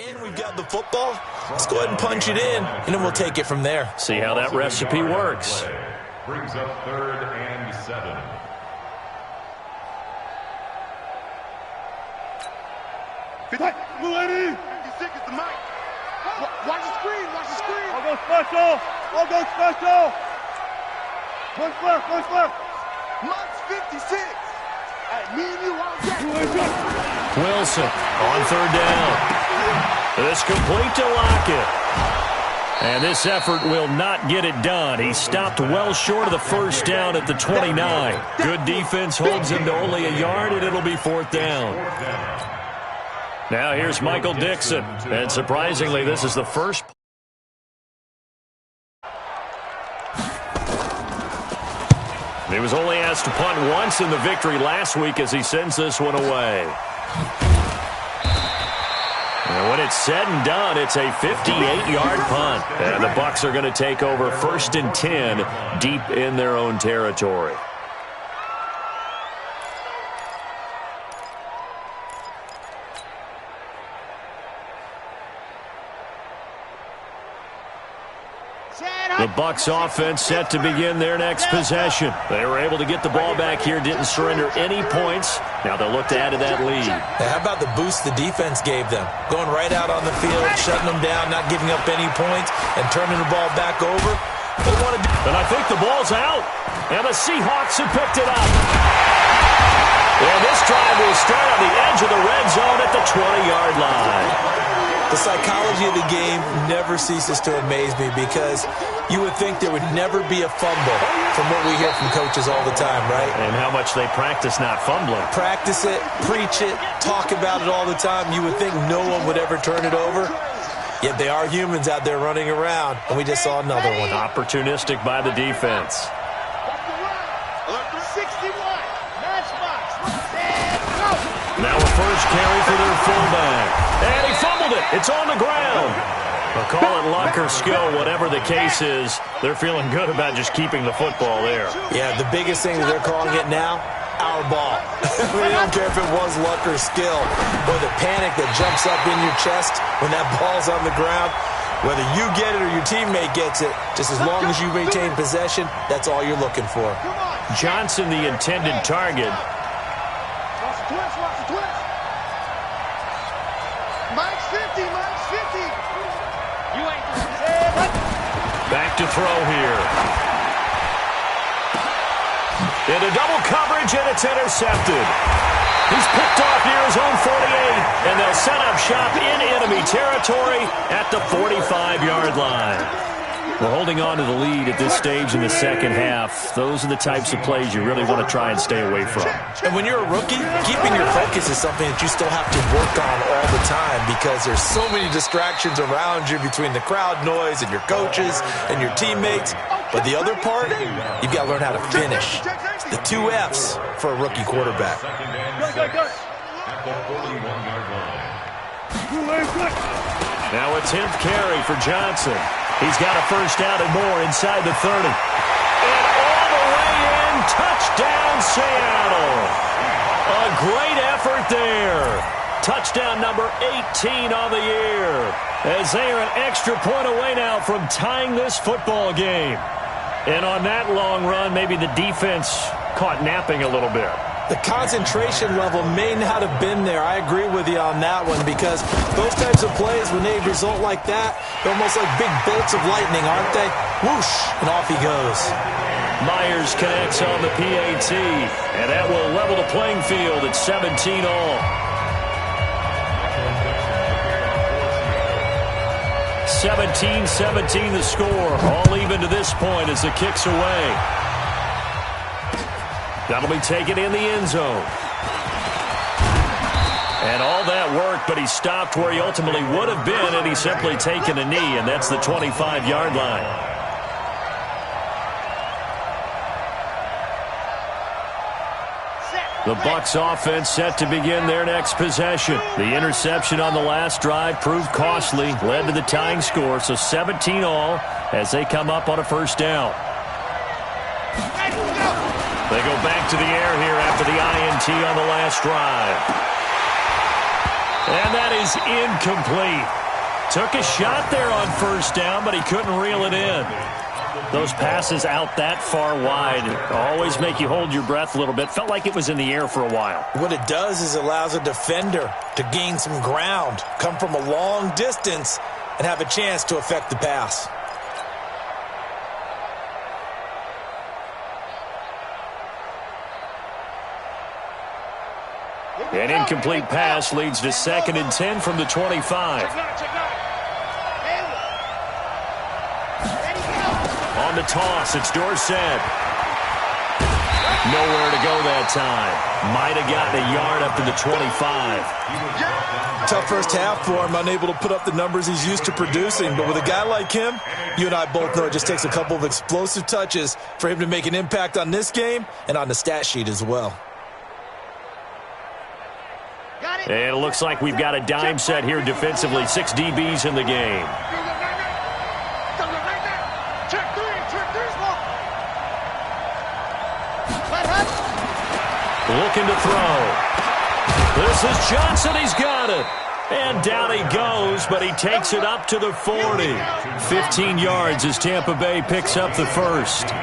And we've got the football. Let's go ahead and punch it in, and then we'll take it from there. See how that recipe works. Brings up 3rd and 7. Lady! Watch the screen, watch the screen! I'll go special! I'll go special! Push left, push left! March 56! Hey, me and you, I'll get Wilson on 3rd down. This complete to Lockett. And this effort will not get it done. He stopped well short of the 1st down at the 29. Good defense holds him to only a yard, and it'll be 4th down. Now here's Michael Dixon. And surprisingly, this is the first. He was only asked to punt once in the victory last week as he sends this one away. And when it's said and done, it's a 58-yard punt. And the Bucs are going to take over 1st and 10 deep in their own territory. The Bucs offense set to begin their next possession. They were able to get the ball back here, didn't surrender any points. Now they'll look to add to that lead. Hey, how about the boost the defense gave them? Going right out on the field, shutting them down, not giving up any points, and turning the ball back over. They want to do. And I think the ball's out. And the Seahawks have picked it up. And this drive will start on the edge of the red zone at the 20-yard line. The psychology of the game never ceases to amaze me because you would think there would never be a fumble from what we hear from coaches all the time, right? And how much they practice not fumbling. Practice it, preach it, talk about it all the time. You would think no one would ever turn it over. Yet they are humans out there running around, and we just saw another one. Opportunistic by the defense. Now a first carry for their fullback. And he fumbled it. It's on the ground. They'll call it luck or skill, whatever the case is. They're feeling good about just keeping the football there. Yeah, the biggest thing that they're calling it now, our ball. We don't care if it was luck or skill, or the panic that jumps up in your chest when that ball's on the ground. Whether you get it or your teammate gets it, just as long as you maintain possession, that's all you're looking for. Johnson, the intended target. Mike's 50, Mike's 50. You ain't Back to throw here. Into double coverage, and it's intercepted. He's picked off near his own 48, and they'll set up shop in enemy territory at the 45-yard line. We're holding on to the lead at this stage in the second half. Those are the types of plays you really want to try and stay away from. And when you're a rookie, keeping your focus is something that you still have to work on all the time because there's so many distractions around you between the crowd noise and your coaches and your teammates. But the other part, you've got to learn how to finish. It's the 2 F's for a rookie quarterback. Now a 10th carry for Johnson. He's got a first down and more inside the 30. And all the way in, touchdown Seattle. A great effort there. Touchdown number 18 on the year. As they are an extra point away now from tying this football game. And on that long run, maybe the defense caught napping a little bit. The concentration level may not have been there. I agree with you on that one because those types of plays, when they result like that, they're almost like big bolts of lightning, aren't they? Whoosh, and off he goes. Myers connects on the PAT, and that will level the playing field at 17 all. 17-17 the score, all even to this point as the kick's away. That'll be taken in the end zone. And all that work, but he stopped where he ultimately would have been, and he's simply taken a knee, and that's the 25-yard line. The Bucs offense set to begin their next possession. The interception on the last drive proved costly, led to the tying score, so 17 all as they come up on a first down. They go back to the air here after the INT on the last drive. And that is incomplete. Took a shot there on first down, but he couldn't reel it in. Those passes out that far wide always make you hold your breath a little bit. Felt like it was in the air for a while. What it does is it allows a defender to gain some ground, come from a long distance, and have a chance to affect the pass. An incomplete pass leads to 2nd and 10 from the 25. On the toss, it's Dorsett. Nowhere to go that time. Might have gotten a yard up to the 25. Tough first half for him, unable to put up the numbers he's used to producing. But with a guy like him, you and I both know it just takes a couple of explosive touches for him to make an impact on this game and on the stat sheet as well. And it looks like we've got a dime set here defensively. 6 DBs in the game. Looking to throw. This is Johnson. He's got it. And down he goes, but he takes it up to the 40. 15 yards as Tampa Bay picks up the first. Now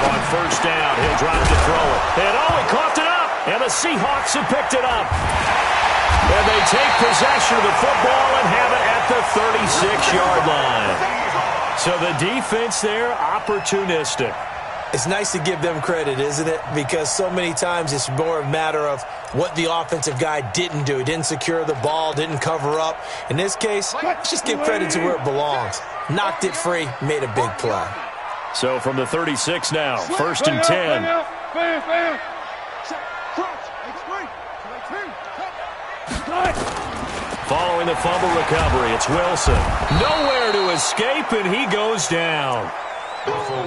on first down, he'll drive to throw it. And he coughed it up. And the Seahawks have picked it up. And they take possession of the football and have it at the 36-yard line. So the defense there, opportunistic. It's nice to give them credit, isn't it? Because so many times it's more a matter of what the offensive guy didn't do. He didn't secure the ball, didn't cover up. In this case, let's just give credit to where it belongs. Knocked it free, made a big play. So from the 36 now, 1st and 10. Following the fumble recovery, it's Wilson. Nowhere to escape, and he goes down.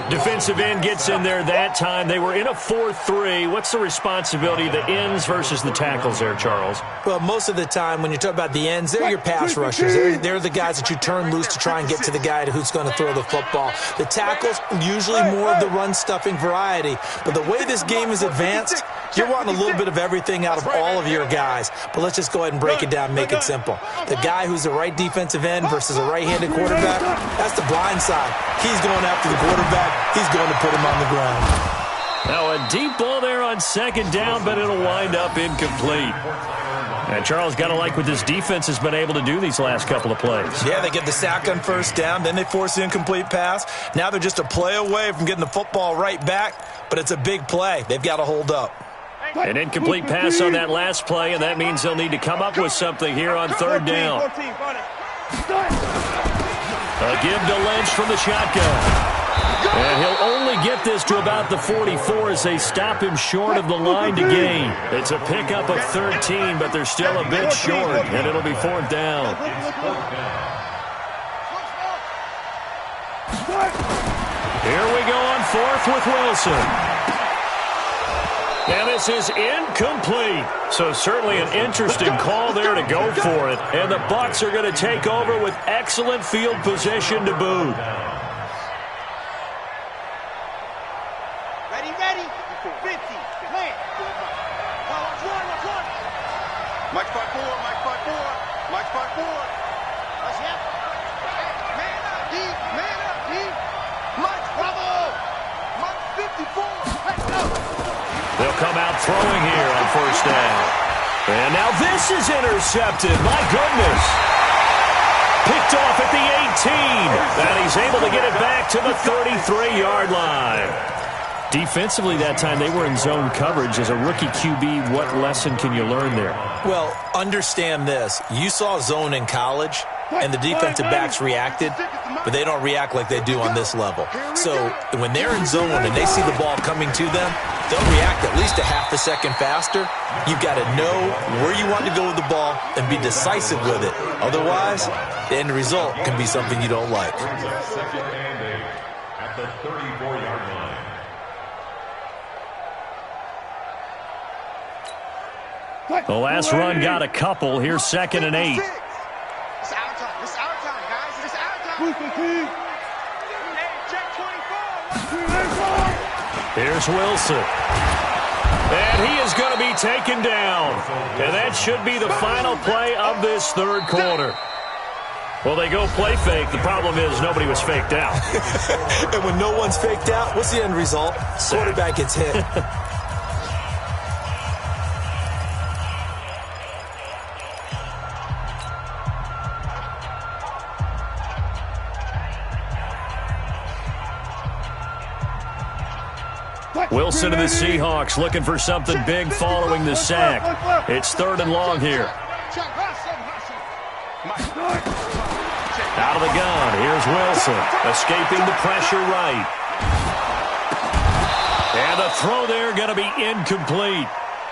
Defensive end gets in there that time. They were in a 4-3. What's the responsibility of the ends versus the tackles there, Charles? Well, most of the time when you talk about the ends, they're your pass rushers. They're the guys that you turn loose to try and get to the guy who's going to throw the football. The tackles, usually more of the run-stuffing variety. But the way this game is advanced, you're wanting a little bit of everything out of all of your guys. But let's just go ahead and break it down, make it simple. The guy who's the right defensive end versus a right-handed quarterback, that's the blind side. He's going after the quarterback. He's going to put him on the ground. Now a deep ball there on 2nd down, but it'll wind up incomplete. And Charles, got to like what this defense has been able to do these last couple of plays. Yeah, they get the sack on first down, then they force the incomplete pass. Now they're just a play away from getting the football right back, but it's a big play. They've got to hold up. An incomplete pass on that last play, and that means they'll need to come up with something here on 3rd down. A give to Lynch from the shotgun. And he'll only get this to about the 44 as they stop him short of the line to gain. It's a pickup of 13, but they're still a bit short, and it'll be 4th down. Here we go on 4th with Wilson. And this is incomplete. So certainly an interesting call there to go for it. And the Bucs are going to take over with excellent field position to boot. Ready. 50. Plan. Mike spot 4. Mike spot 4. Watch out. Man up, D. Mike, bravo. Mike 54. Let's go. They'll come out throwing here on 1st down. And now this is intercepted. My goodness. Picked off at the 18. And he's able to get it back to the 33-yard line. Defensively that time, they were in zone coverage. As a rookie QB, what lesson can you learn there? Well, understand this. You saw zone in college, and the defensive backs reacted, but they don't react like they do on this level. So when they're in zone and they see the ball coming to them, they'll react at least a half a second faster. You've got to know where you want to go with the ball and be decisive with it. Otherwise, the end result can be something you don't like. Second and 8 at the 34-yard line. The last run got a couple. Here's 2nd and 8. It's our time. It's our time, guys. It's our time. Hey, check 24. Here's Wilson. And he is going to be taken down. And that should be the final play of this third quarter. Well, they go play fake. The problem is nobody was faked out. And when no one's faked out, what's the end result? Quarterback gets hit. Wilson and the Seahawks looking for something big following the sack. It's 3rd and long here. Out of the gun, here's Wilson, escaping the pressure right. And the throw there going to be incomplete.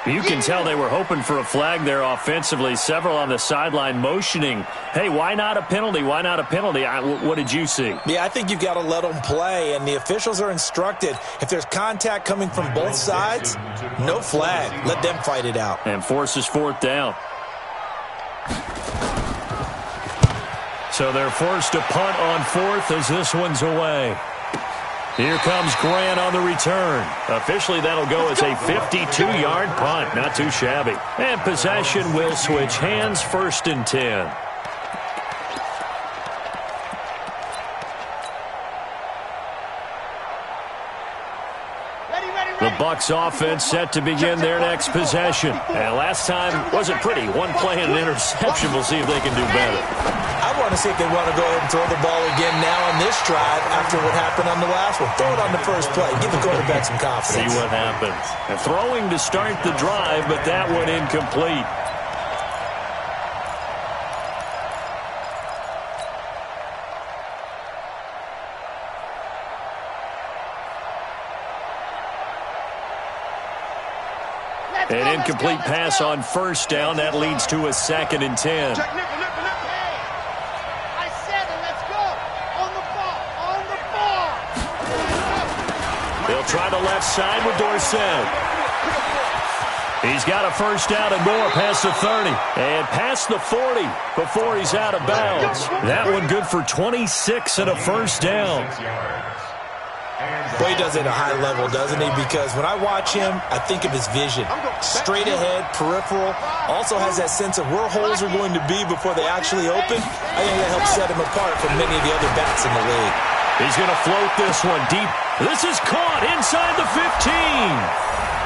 You can tell they were hoping for a flag there offensively. Several on the sideline motioning, hey, why not a penalty? Why not a penalty? What did you see? Yeah, I think you've got to let them play, and the officials are instructed. If there's contact coming from both sides, no flag. Let them fight it out. And forces 4th down. So they're forced to punt on 4th as this one's away. Here comes Grant on the return. Officially, that'll go as a 52-yard punt. Not too shabby. And possession will switch hands, 1st and 10. The Bucs offense set to begin their next possession. And last time wasn't pretty. One play and an interception. We'll see if they can do better. I want to see if they want to go ahead and throw the ball again now on this drive after what happened on the last one. Throw it on the first play. Give the quarterback some confidence. See what happens. And throwing to start the drive, but that one incomplete. An incomplete pass on 1st down. That leads to a 2nd and 10. They'll try the left side with Dorsett. He's got a 1st down and more past the 30. And past the 40 before he's out of bounds. That one good for 26 and a 1st down. Well, he does it at a high level, doesn't he? Because when I watch him, I think of his vision. Straight ahead, peripheral. Also has that sense of where holes are going to be before they actually open. I think that helps set him apart from many of the other backs in the league. He's going to float this one deep. This is caught inside the 15.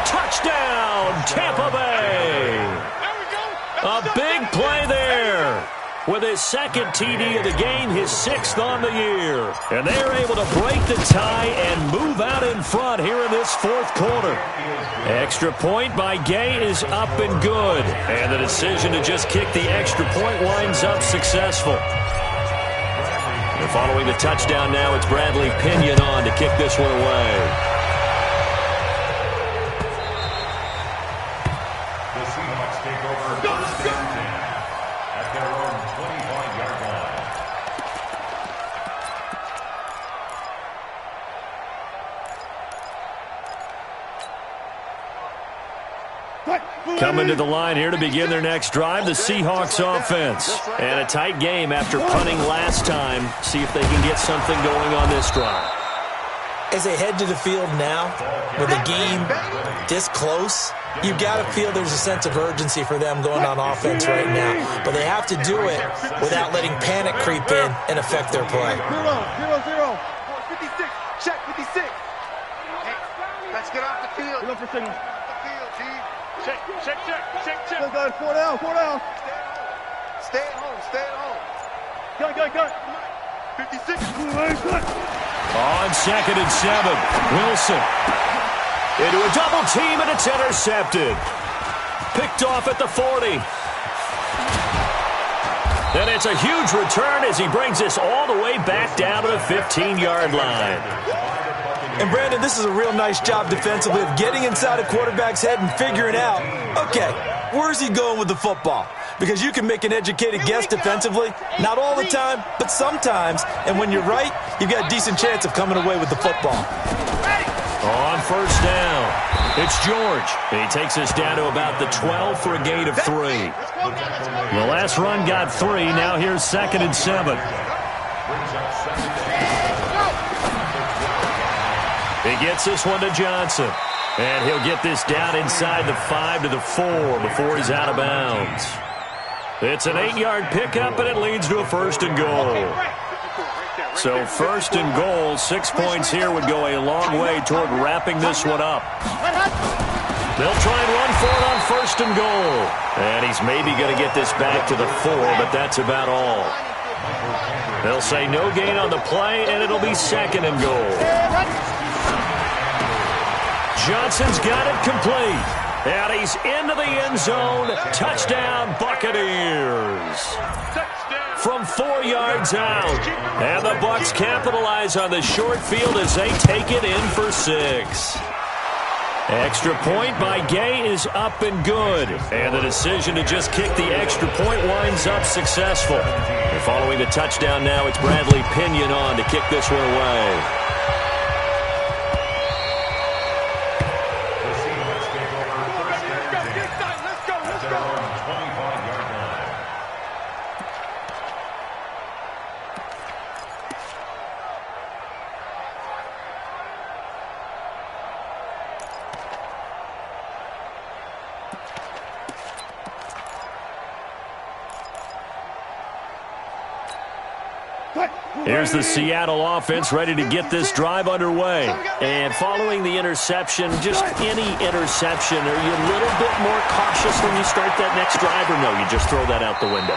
Touchdown, Tampa Bay. A big play there. With his 2nd TD of the game, his 6th on the year. And they're able to break the tie and move out in front here in this 4th quarter. Extra point by Gay is up and good. And the decision to just kick the extra point winds up successful. And following the touchdown now, it's Bradley Pinion on to kick this one away. Coming to the line here to begin their next drive, the Seahawks offense. And a tight game after punting last time. See if they can get something going on this drive. As they head to the field now, with the game this close, you've got to feel there's a sense of urgency for them going on offense right now. But they have to do it without letting panic creep in and affect their play. 0-0. 56. Check 56. Hey, let's get off the field. Look for signal. Check. Still got 4 down. Stay at home. Cut. 56. On 2nd and 7, Wilson. Into a double team, and it's intercepted. Picked off at the 40. And it's a huge return as he brings this all the way back down to the 15-yard line. And, Brandon, this is a real nice job defensively of getting inside a quarterback's head and figuring out, okay, where's he going with the football? Because you can make an educated guess defensively, not all the time, but sometimes. And when you're right, you've got a decent chance of coming away with the football. On 1st down, it's George. He takes us down to about the 12 for a gain of 3. The last run got 3. Now here's 2nd and 7. He gets this one to Johnson. And he'll get this down inside the 5 to the 4 before he's out of bounds. It's an 8-yard pickup, and it leads to a 1st and goal. So 1st and goal, 6 points here would go a long way toward wrapping this one up. They'll try and run for it on 1st and goal. And he's maybe going to get this back to the 4, but that's about all. They'll say no gain on the play, and it'll be 2nd and goal. Johnson's got it complete. And he's into the end zone. Touchdown, Buccaneers. From 4 yards out. And the Bucs capitalize on the short field as they take it in for 6. Extra point by Gay is up and good. And the decision to just kick the extra point winds up successful. And following the touchdown now, it's Bradley Pinion on to kick this one away. Here's the Seattle offense ready to get this drive underway. And following the interception, just any interception, are you a little bit more cautious when you start that next drive, or no, you just throw that out the window?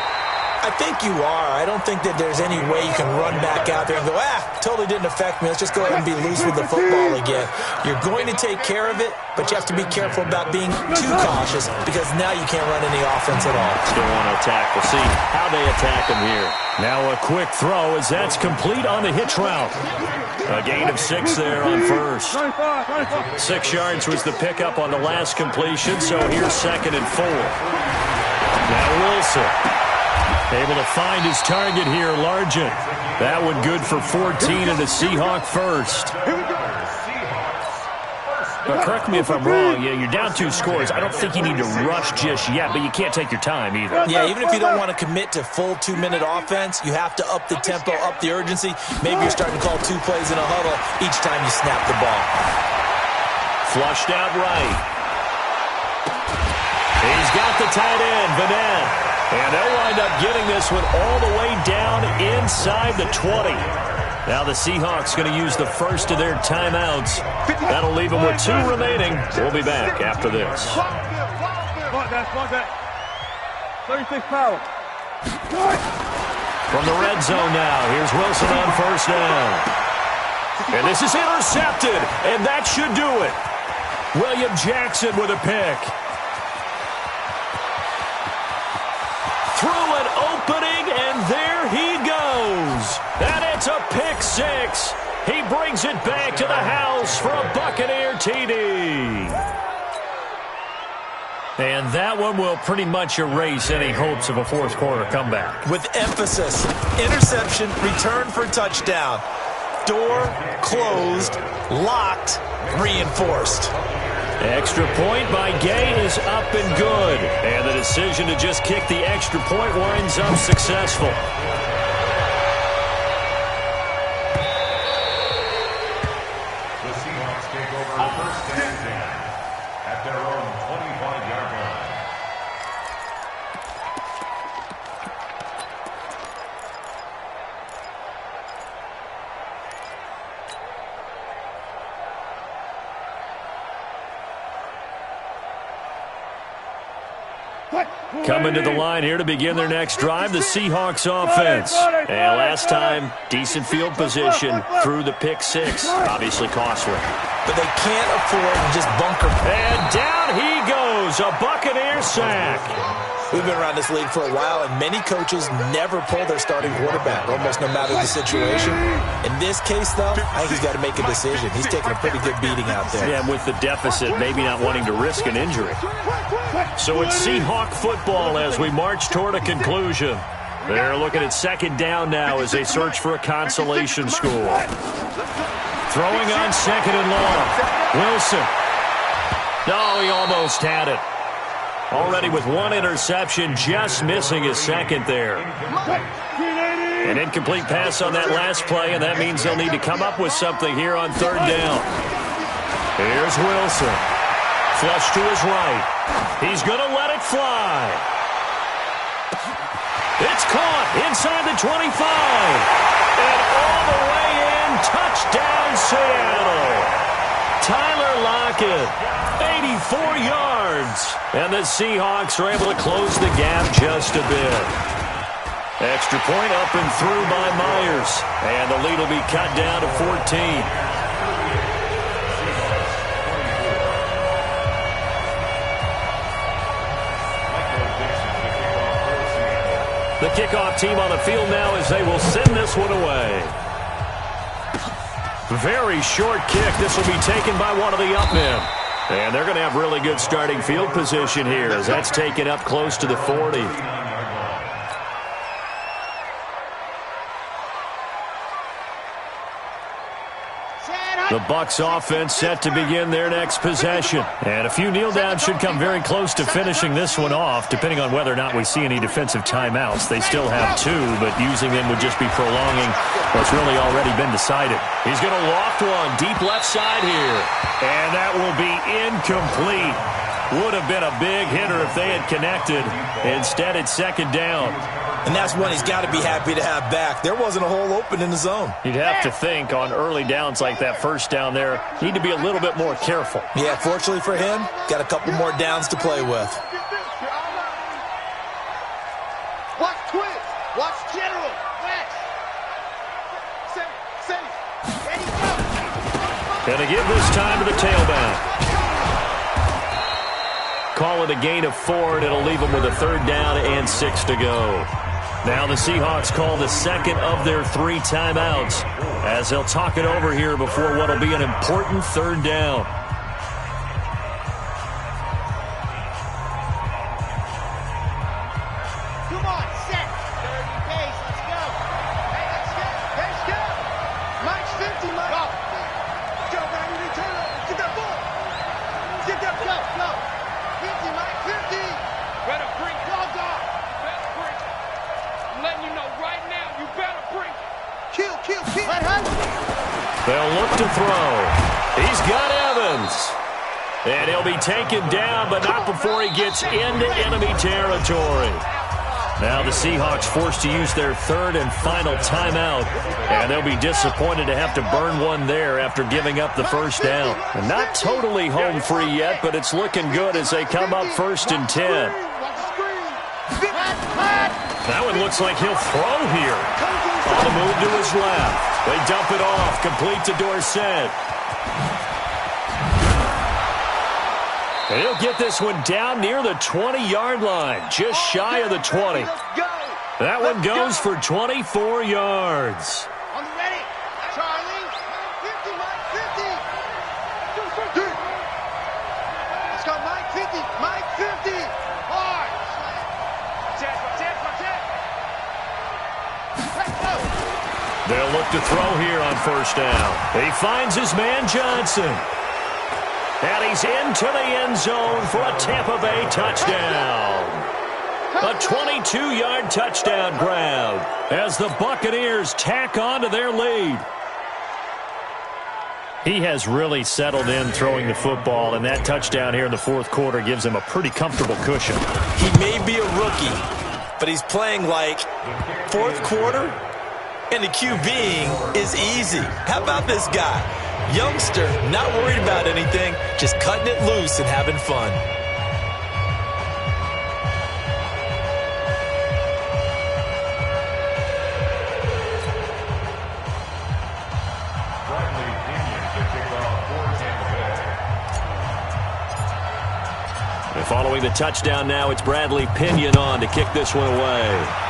I think you are. I don't think that there's any way you can run back out there and go, totally didn't affect me. Let's just go ahead and be loose with the football again. You're going to take care of it, but you have to be careful about being too cautious because now you can't run any offense at all. Still want to attack. We'll see how they attack him here. Now a quick throw as that's complete on the hitch route. A gain of 6 there on 1st. 6 yards was the pickup on the last completion, so here's 2nd and 4. Now Wilson able to find his target here, Largent. That one good for 14 and a Seahawk first. But correct me if I'm wrong. Yeah, you're down 2 scores. I don't think you need to rush just yet, but you can't take your time either. Yeah, even if you don't want to commit to full 2-minute offense, you have to up the tempo, up the urgency. Maybe you're starting to call 2 plays in a huddle each time you snap the ball. Flushed out right. He's got the tight end, Vanette. And they'll wind up getting this one all the way down inside the 20. Now the Seahawks going to use the first of their timeouts. That'll leave them with 2 remaining. We'll be back after this. 36 power. From the red zone now, here's Wilson on 1st down. And this is intercepted, and that should do it. William Jackson with a pick. Through an opening, and there he goes. And it's a pick 6. He brings it back to the house for a Buccaneer TD. And that one will pretty much erase any hopes of a 4th quarter comeback. With emphasis, interception, return for touchdown. Door closed, locked, reinforced. Extra point by Gay is up and good. And the decision to just kick the extra point winds up successful. The Seahawks take over 1st and 10 at their own 25-yard line. Coming to the line here to begin their next drive, the Seahawks offense. And last time, decent field position through the pick 6. Obviously costly. But they can't afford to just bunker. And down he goes, a Buccaneer sack. We've been around this league for a while, and many coaches never pull their starting quarterback, almost no matter the situation. In this case, though, I think he's got to make a decision. He's taking a pretty good beating out there. Yeah, with the deficit, maybe not wanting to risk an injury. So it's Seahawk football as we march toward a conclusion. They're looking at 2nd down now as they search for a consolation score. Throwing on 2nd and long. Wilson. No, he almost had it. Already with 1 interception, just missing his 2nd there. An incomplete pass on that last play, and that means they'll need to come up with something here on 3rd down. Here's Wilson. Flush to his right. He's going to let it fly. It's caught inside the 25. And all the way in, touchdown Seattle. Tyler Lockett, 84 yards. And the Seahawks are able to close the gap just a bit. Extra point up and through by Myers. And the lead will be cut down to 14. The kickoff team on the field now as they will send this one away. Very short kick. This will be taken by one of the up men. And they're going to have really good starting field position here as that's taken up close to the 40. The Bucs offense set to begin their next possession. And a few kneel downs should come very close to finishing this one off, depending on whether or not we see any defensive timeouts. They still have 2, but using them would just be prolonging what's really already been decided. He's going to loft one deep left side here. And that will be incomplete. Would have been a big hitter if they had connected. Instead, it's second down. And that's one he's got to be happy to have back. There wasn't a hole open in the zone. You'd have to think on early downs like that first down there, need to be a little bit more careful. Yeah, fortunately for him, got a couple more downs to play with. Watch twist. Watch general. Flex. Safe. Ready, go. Going to give this time to the tailback. Call it a gain of 4, and it'll leave them with a third down and 6 to go. Now the Seahawks call the second of their 3 timeouts as they'll talk it over here before what will be an important third down. Come on, set. 30 pace. Let's go. Hey, let's go. Mike's 50, Mike. Go. Let's go, man. We need to turn it over. Get that ball. Get that ball. Go. 50, Mike. 50. Better bring dog off. Better bring. I'm letting you know right now, you better bring. Kill. Let him. They'll look to throw. He's got Evans. And he'll be taken down, but not before he gets into enemy territory. Now the Seahawks forced to use their third and final timeout, and they'll be disappointed to have to burn one there after giving up the first down. And not totally home free yet, but it's looking good as they come up 1st and 10. That one looks like he'll throw here. On the move to his left. They dump it off, complete to Dorsett. And he'll get this one down near the 20-yard line, just shy of the 20. That one goes for 24 yards. On the ready. Charlie. 50, Mike 50. Let's go, Mike 50. Mike 50. Hard. Protect. Let's go. They'll look to throw here on first down. He finds his man Johnson. And he's into the end zone for a Tampa Bay touchdown. A 22-yard touchdown grab as the Buccaneers tack on to their lead. He has really settled in throwing the football, and that touchdown here in the fourth quarter gives him a pretty comfortable cushion. He may be a rookie, but he's playing like fourth quarter, and the QBing is easy. How about this guy? Youngster, not worried about anything, just cutting it loose and having fun. And following the touchdown now, it's Bradley Pinion on to kick this one away.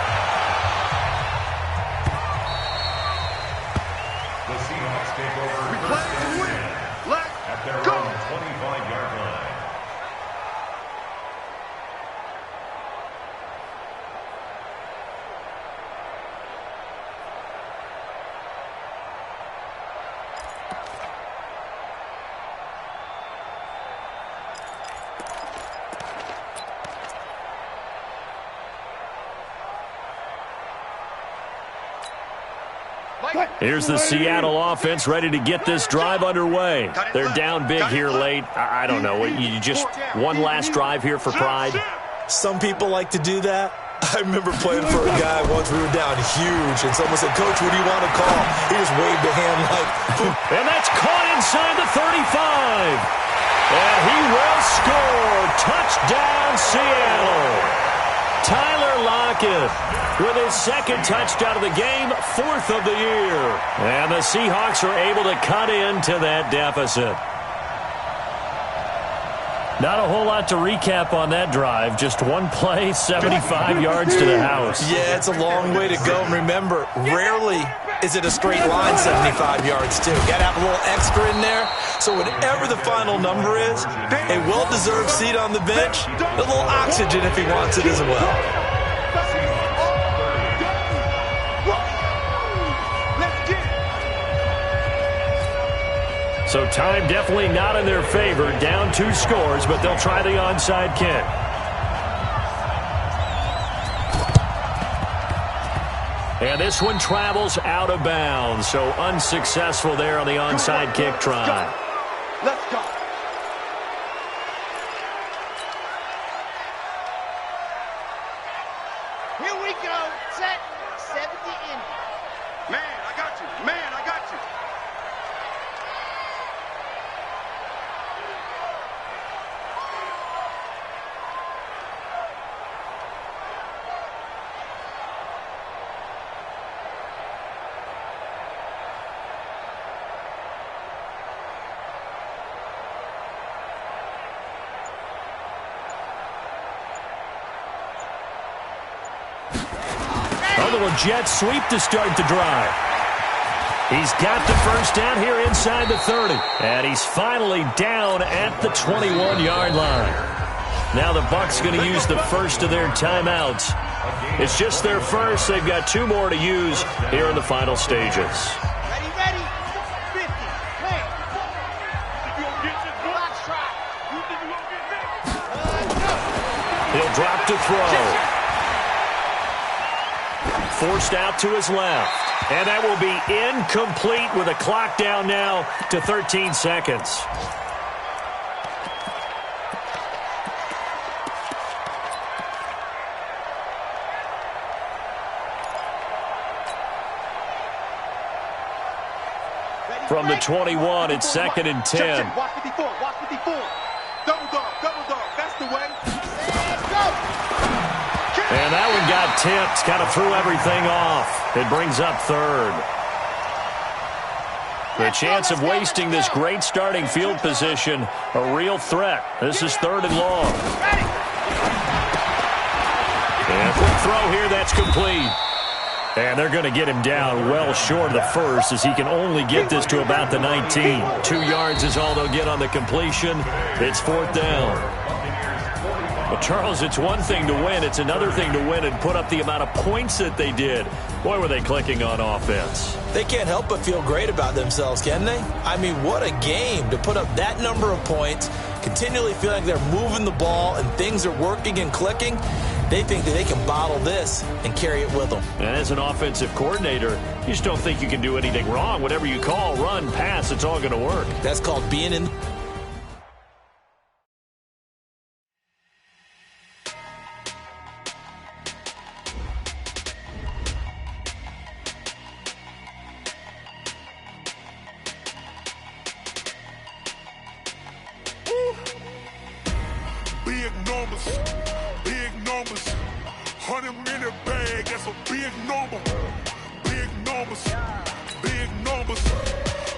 Here's the Seattle offense ready to get this drive underway. They're down big here late. I don't know. You just one last drive here for pride? Some people like to do that. I remember playing for a guy once we were down huge, and someone said, "Coach, what do you want to call?" He just waved a hand like... And that's caught inside the 35. And he will score. Touchdown, Seattle. Tyler Lockett with his second touchdown of the game, 4th of the year. And the Seahawks are able to cut into that deficit. Not a whole lot to recap on that drive. Just one play, 75 yards to the house. Yeah, it's a long way to go. And remember, rarely is it a straight line 75 yards, too. Got to have a little extra in there. So whatever the final number is, a well-deserved seat on the bench, a little oxygen if he wants it as well. So time definitely not in their favor. Down 2 scores, but they'll try the onside kick. And this one travels out of bounds, so unsuccessful there on the onside kick try. Let's go. Here we go. Set. 70 in. Man, I got you. Man, I got you. A little jet sweep to start the drive. He's got the first down here inside the 30. And he's finally down at the 21-yard line. Now the Bucs going to use the first of their timeouts. It's just their first. They've got 2 more to use here in the final stages. Ready, ready. 50. Play. He'll drop to throw. Forced out to his left. And that will be incomplete with a clock down now to 13 seconds. From the 21, it's 2nd and 10. Watch 54. Watch 54. Double dog. Double dog. That's the way. Let's go. And that one got tipped, kind of threw everything off. It brings up 3rd. The chance of wasting this great starting field position, a real threat. This is 3rd and long. And a quick throw here, that's complete. And they're going to get him down well short of the first as he can only get this to about the 19. 2 yards is all they'll get on the completion. It's 4th down. Well, Charles, it's one thing to win. It's another thing to win and put up the amount of points that they did. Boy, were they clicking on offense. They can't help but feel great about themselves, can they? I mean, what a game to put up that number of points, continually feeling like they're moving the ball and things are working and clicking. They think that they can bottle this and carry it with them. And as an offensive coordinator, you just don't think you can do anything wrong. Whatever you call, run, pass, it's all going to work. That's called being in. Big numbers, big numbers. 100-minute bag, that's a big number. Big numbers, big numbers.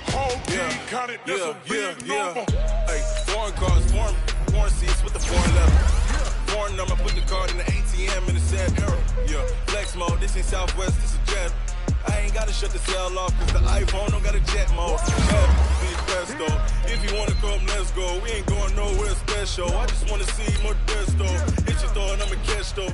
Whole team counted, that's a big number. Hey, foreign cars, foreign seats with the foreign leather. Foreign number, put the card in the ATM in the sad era. Yeah, flex mode, this ain't Southwest, this is jet. I ain't gotta shut the cell off, cause the iPhone don't got a jet mode. If you wanna come, let's go. We ain't going nowhere special. I just wanna see more desto. Hit your throw and I'ma catch those.